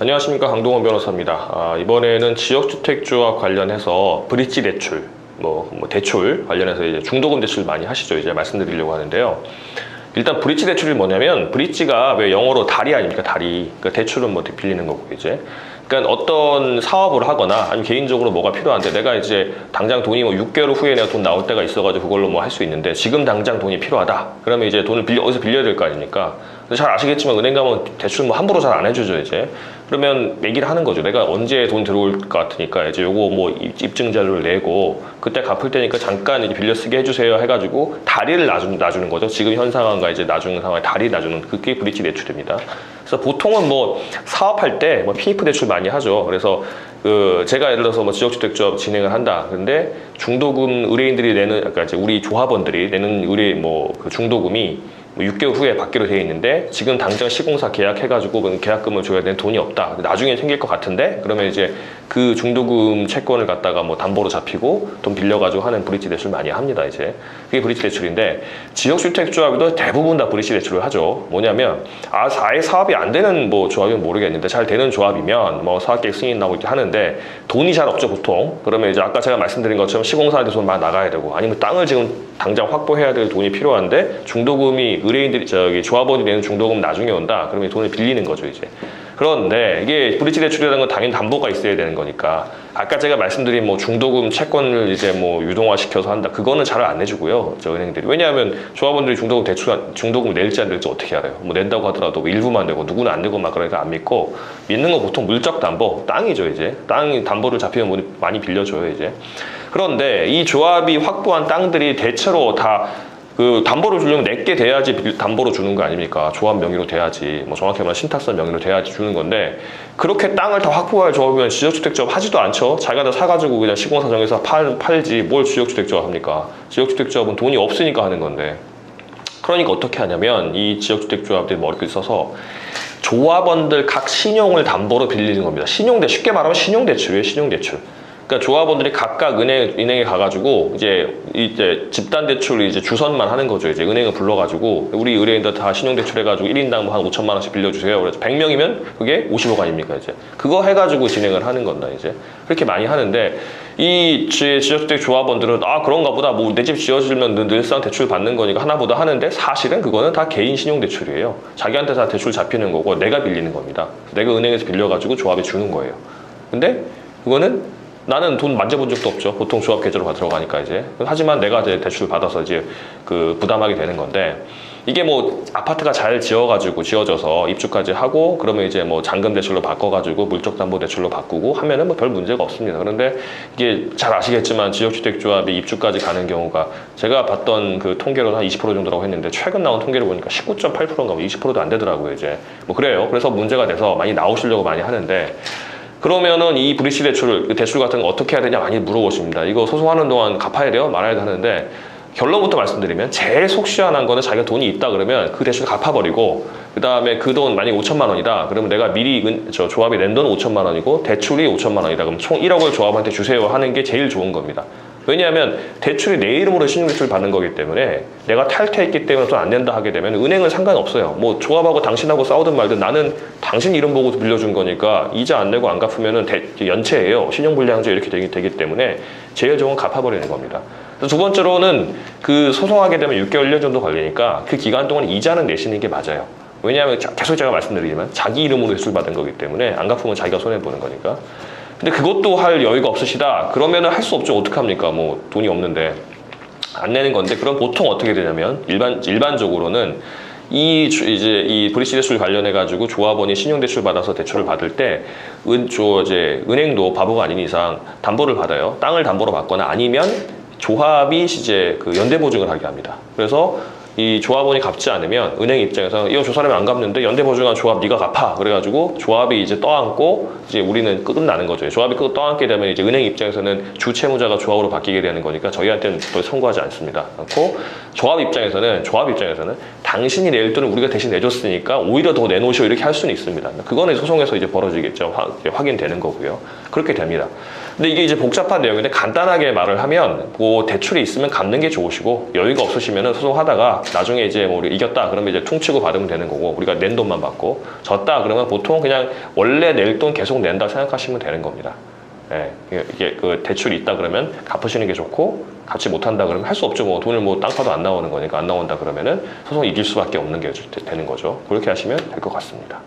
안녕하십니까, 강동원 변호사입니다. 이번에는 지역주택조합 관련해서 브릿지 대출, 대출 관련해서 이제 중도금 대출 많이 하시죠. 이제 말씀드리려고 하는데요. 일단 브릿지 대출이 뭐냐면, 브릿지가 왜 영어로 다리 아닙니까? 다리. 그러니까 대출은 빌리는 거고 이제. 그러니까 어떤 사업을 하거나 아니면 개인적으로 뭐가 필요한데 내가 이제 당장 돈이 6개월 후에 내가 돈 나올 때가 있어가지고 그걸로 할 수 있는데 지금 당장 돈이 필요하다. 그러면 이제 돈을 어디서 빌려야 될 거 아닙니까? 잘 아시겠지만 은행 가면 대출 함부로 잘 안 해주죠, 이제. 그러면 얘기를 하는 거죠. 내가 언제 돈 들어올 것 같으니까 이제 요거 입증 자료를 내고 그때 갚을 테니까 잠깐 이제 빌려 쓰게 해주세요 해가지고 다리를 놔주는 거죠. 지금 현 상황과 이제 나중 상황에 다리 놔주는 그게 브릿지 대출입니다. 그래서 보통은 사업할 때 PF 대출 많이 하죠. 그래서 제가 예를 들어서 지역주택조합 진행을 한다. 근데 중도금 의뢰인들이 내는, 그러니까 이제 우리 조합원들이 내는 그 중도금이 6개월 후에 받기로 되어 있는데 지금 당장 시공사 계약해가지고 계약금을 줘야 되는 돈이 없다. 나중에 생길 것 같은데 그러면 이제 그 중도금 채권을 갖다가 담보로 잡히고 돈 빌려가지고 하는 브릿지 대출 많이 합니다. 이제 그게 브릿지 대출인데 지역주택조합도 대부분 다 브릿지 대출을 하죠. 뭐냐면 아예 사업이 안 되는 조합이면 모르겠는데 잘 되는 조합이면 사업계획 승인 나오고 이렇게 하는데 돈이 잘 없죠 보통. 그러면 이제 아까 제가 말씀드린 것처럼 시공사한테 돈 막 나가야 되고 아니면 땅을 지금 당장 확보해야 될 돈이 필요한데 중도금이 의뢰인들이 조합원이 내는 중도금 나중에 온다. 그러면 돈을 빌리는 거죠 이제. 그런데 이게 브릿지 대출이라는 건 당연히 담보가 있어야 되는 거니까 아까 제가 말씀드린 중도금 채권을 이제 유동화시켜서 한다. 그거는 잘 안 내주고요. 저 은행들이. 왜냐하면 조합원들이 중도금 낼지 안 낼지 어떻게 알아요? 낸다고 하더라도 일부만 내고 누구는 안 내고 막 그러니까 안 믿고 믿는 건 보통 물적 담보, 땅이죠 이제. 땅 담보를 잡히면 많이 빌려줘요 이제. 그런데 이 조합이 확보한 땅들이 대체로 다 담보를 주려면 내게 돼야지 담보로 주는 거 아닙니까? 조합 명의로 돼야지. 정확히 말하면 신탁선 명의로 돼야지 주는 건데 그렇게 땅을 다 확보할 조합이면 지역주택조합 하지도 않죠. 자기가 다 사가지고 그냥 시공사 정해서 팔지 뭘 지역주택조합 합니까? 지역주택조합은 돈이 없으니까 하는 건데. 그러니까 어떻게 하냐면 이 지역주택조합들이 머리를 써서 조합원들 각 신용을 담보로 빌리는 겁니다. 쉽게 말하면 신용대출이에요. 신용대출. 그러니까 조합원들이 각각 은행에 가가지고 이제 집단 대출 이제 주선만 하는 거죠. 이제 은행을 불러가지고 우리 의뢰인들 다 신용대출 해가지고 1인당 한 5천만 원씩 빌려주세요. 그래서 100명이면 그게 50억 아닙니까 이제. 그거 해가지고 진행을 하는 건다 이제. 그렇게 많이 하는데 이 지역주택 조합원들은 그런가 보다 내 집 지어지면 늘상 대출 받는 거니까 하나보다 하는데 사실은 그거는 다 개인 신용대출이에요. 자기한테 다 대출 잡히는 거고 내가 빌리는 겁니다. 내가 은행에서 빌려가지고 조합에 주는 거예요. 근데 그거는 나는 돈 만져본 적도 없죠. 보통 조합 계좌로 들어가니까 이제. 하지만 내가 이제 대출을 받아서 이제 부담하게 되는 건데 이게 아파트가 잘 지어져서 입주까지 하고 그러면 이제 잔금 대출로 바꿔가지고 물적 담보 대출로 바꾸고 하면은 별 문제가 없습니다. 그런데 이게 잘 아시겠지만 지역주택조합이 입주까지 가는 경우가 제가 봤던 통계로 한 20% 정도라고 했는데 최근 나온 통계를 보니까 19.8%인가 20%도 안 되더라고요 이제. 그래요. 그래서 문제가 돼서 많이 나오시려고 많이 하는데. 그러면은 이 브릿지 대출 같은 거 어떻게 해야 되냐 많이 물어보십니다. 이거 소송하는 동안 갚아야 돼요? 말아야 돼 하는데 결론부터 말씀드리면 제일 속 시원한 거는 자기가 돈이 있다 그러면 그 대출 갚아버리고 그 다음에 그 돈 만약에 5천만 원이다 그러면 내가 미리 조합이 낸 돈은 5천만 원이고 대출이 5천만 원이다 그럼 총 1억을 조합한테 주세요 하는 게 제일 좋은 겁니다. 왜냐하면 대출이 내 이름으로 신용대출 받는 거기 때문에 내가 탈퇴했기 때문에 돈 안 낸다 하게 되면 은행은 상관없어요. 조합하고 당신하고 싸우든 말든 나는 당신 이름 보고 빌려준 거니까 이자 안 내고 안 갚으면은 연체예요. 신용불량자 이렇게 되기 때문에 제일 좋은 건 갚아버리는 겁니다. 두 번째로는 소송하게 되면 6개월, 1년 정도 걸리니까 그 기간 동안 이자는 내시는 게 맞아요. 왜냐하면 계속 제가 말씀드리지만 자기 이름으로 대출 받은 거기 때문에 안 갚으면 자기가 손해보는 거니까. 근데 그것도 할 여유가 없으시다. 그러면은 할 수 없죠. 어떡합니까? 돈이 없는데. 안 내는 건데, 그럼 보통 어떻게 되냐면, 일반적으로는 이 브릿지 대출 관련해가지고 조합원이 신용대출 받아서 대출을 받을 때, 은행도 바보가 아닌 이상 담보를 받아요. 땅을 담보로 받거나 아니면 조합이 이제 연대보증을 하게 합니다. 그래서 이 조합원이 갚지 않으면 은행 입장에서 이거 저 사람이 안 갚는데 연대보증한 조합 네가 갚아 그래가지고 조합이 이제 떠안고 이제 우리는 끝나는 거죠. 조합이 떠안게 되면 이제 은행 입장에서는 주채무자가 조합으로 바뀌게 되는 거니까 저희한테는 더 청구하지 않습니다. 그렇고 조합 입장에서는 당신이 낼 돈을 우리가 대신 내줬으니까 오히려 더 내놓으셔 이렇게 할 수는 있습니다. 그거는 소송에서 이제 벌어지겠죠. 이제 확인되는 거고요. 그렇게 됩니다. 근데 이게 이제 복잡한 내용인데 간단하게 말을 하면 뭐 대출이 있으면 갚는 게 좋으시고 여유가 없으시면 소송하다가 나중에 이제 뭐 우리 이겼다 그러면 이제 퉁치고 받으면 되는 거고 우리가 낸 돈만 받고 졌다 그러면 보통 그냥 원래 낼 돈 계속 낸다 생각하시면 되는 겁니다. 예, 이게 그 대출이 있다 그러면 갚으시는 게 좋고 갚지 못한다 그러면 할 수 없죠. 뭐 돈을 뭐 땅 파도 안 나오는 거니까 안 나온다 그러면은 소송 이길 수밖에 없는 게 되는 거죠. 그렇게 하시면 될 것 같습니다.